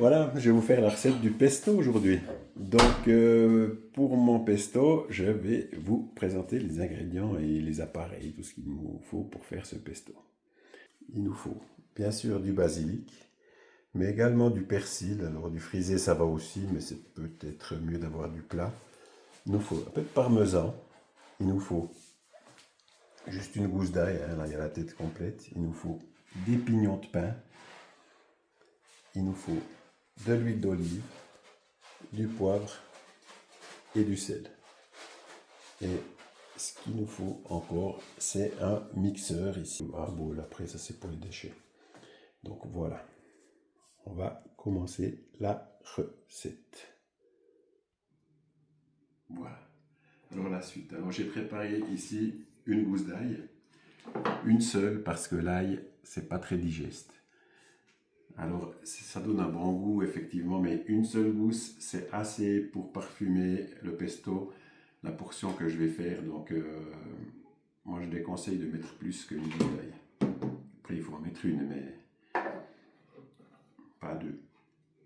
voilà, je vais vous faire la recette du pesto aujourd'hui. Donc, pour mon pesto, je vais vous présenter les ingrédients et les appareils, tout ce qu'il nous faut pour faire ce pesto. Il nous faut bien sûr du basilic, mais également du persil. Alors, du frisé, ça va aussi, mais c'est peut-être mieux d'avoir du plat. Il nous faut un peu de parmesan. Il nous faut juste une gousse d'ail, hein, là il y a la tête complète. Il nous faut des pignons de pain. Il nous faut de l'huile d'olive, du poivre et du sel. Et ce qu'il nous faut encore, c'est un mixeur ici. Ah bon, après ça c'est pour les déchets. Donc voilà, on va commencer la recette. Voilà. Alors la suite. Alors j'ai préparé ici une gousse d'ail, une seule parce que l'ail c'est pas très digeste. Alors, ça donne un bon goût, effectivement, mais une seule gousse, c'est assez pour parfumer le pesto, la portion que je vais faire. Donc, moi, je déconseille de mettre plus qu'une gousse d'ail. Après, il faut en mettre une, mais pas deux.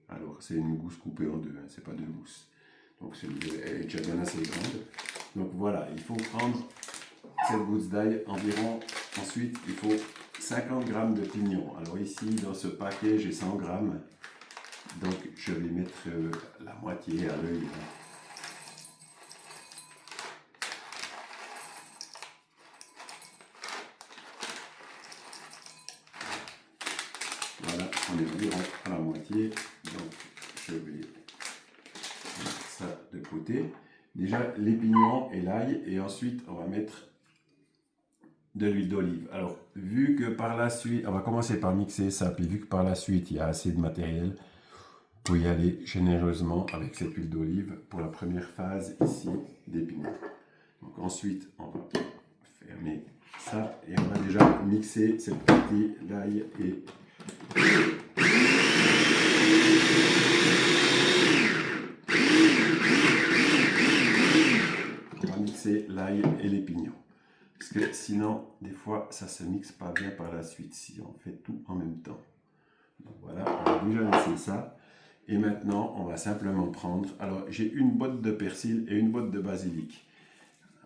Alors, c'est une gousse coupée en deux, hein, c'est pas deux gousses. Donc, elle est déjà bien assez grande. Donc, voilà, il faut prendre cette gousse d'ail environ. Ensuite, il faut 50 g de pignons. Alors ici, dans ce paquet, j'ai 100 g. Donc, je vais mettre la moitié à l'œil. Voilà, on est environ à la moitié. Donc, je vais mettre ça de côté. Déjà, les pignons et l'ail. Et ensuite, on va mettre de l'huile d'olive. Alors, vu que par la suite, on va commencer par mixer ça, puis vu que par la suite, il y a assez de matériel, vous pouvez y aller généreusement avec cette huile d'olive pour la première phase ici des pignons. Donc ensuite, on va fermer ça et on va déjà mixer cette partie d'ail et on va mixer l'ail et les pignons. Parce que sinon, des fois, ça se mixe pas bien par la suite si on fait tout en même temps. Donc voilà, on va déjà laisser ça. Et maintenant, on va simplement prendre, alors j'ai une botte de persil et une botte de basilic.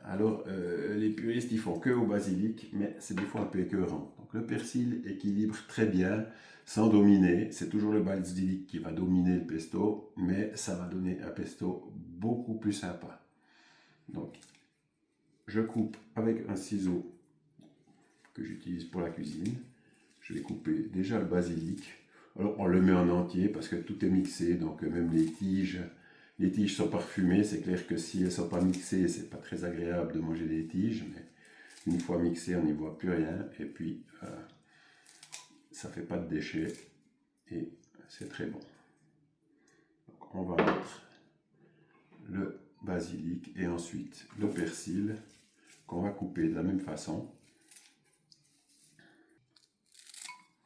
Alors, les puristes, ils font que au basilic, mais c'est des fois un peu écœurant. Donc le persil équilibre très bien, sans dominer. C'est toujours le basilic qui va dominer le pesto, mais ça va donner un pesto beaucoup plus sympa. Donc, je coupe avec un ciseau que j'utilise pour la cuisine. Je vais couper déjà le basilic. Alors on le met en entier parce que tout est mixé, donc même les tiges sont parfumées. C'est clair que si elles ne sont pas mixées, c'est pas très agréable de manger des tiges, mais une fois mixées, on n'y voit plus rien. Et puis, ça fait pas de déchets et c'est très bon. Donc, on va mettre le basilic et ensuite le persil qu'on va couper de la même façon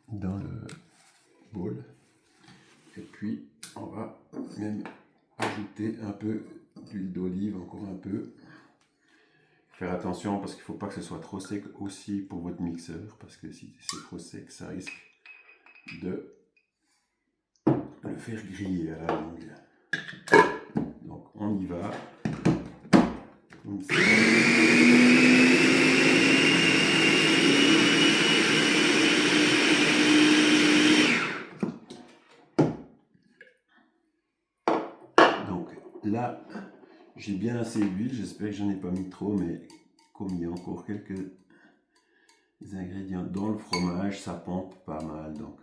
dans le bol. Et puis on va même ajouter un peu d'huile d'olive, encore un peu. Faire attention parce qu'il ne faut pas que ce soit trop sec aussi pour votre mixeur, parce que si c'est trop sec, ça risque de le faire griller à la longue. Donc on y va. Comme ça. Donc là, j'ai bien assez d'huile, j'espère que j'en ai pas mis trop, mais comme il y a encore quelques ingrédients dans le fromage, ça pompe pas mal, donc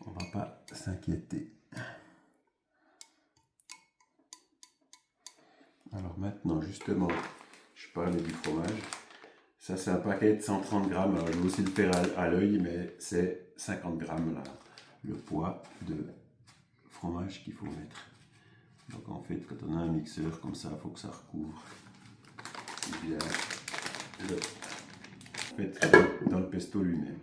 on va pas s'inquiéter. Alors maintenant, justement, je parlais du fromage. Ça, c'est un paquet de 130 g. Alors, je vais aussi le faire à l'œil, mais c'est 50 g là, le poids de fromage qu'il faut mettre. Donc en fait, quand on a un mixeur comme ça, il faut que ça recouvre bien dans le pesto lui-même.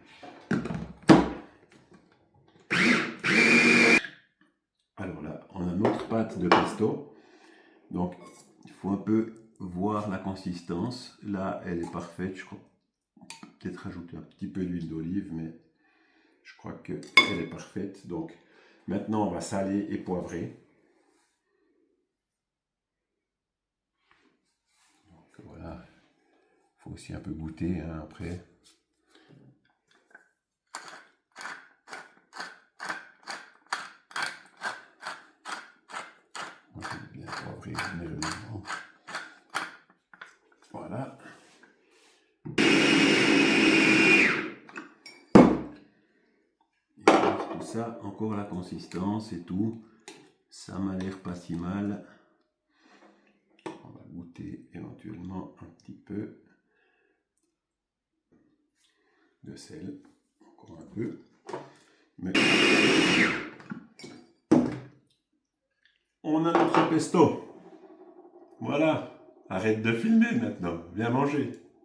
Alors là, on a notre pâte de pesto. Donc, il faut un peu voir la consistance. Là, elle est parfaite. Je crois peut-être rajouter un petit peu d'huile d'olive, mais je crois qu'elle est parfaite. Donc, Maintenant, on va saler et poivrer. Donc voilà, il faut aussi un peu goûter hein, après. Moi, j'aime bien poivrer généreusement. Voilà. Tout ça, encore la consistance et tout, ça m'a l'air pas si mal. On va goûter éventuellement un petit peu de sel, encore un peu. Mais on a notre pesto. Voilà, arrête de filmer maintenant, viens manger.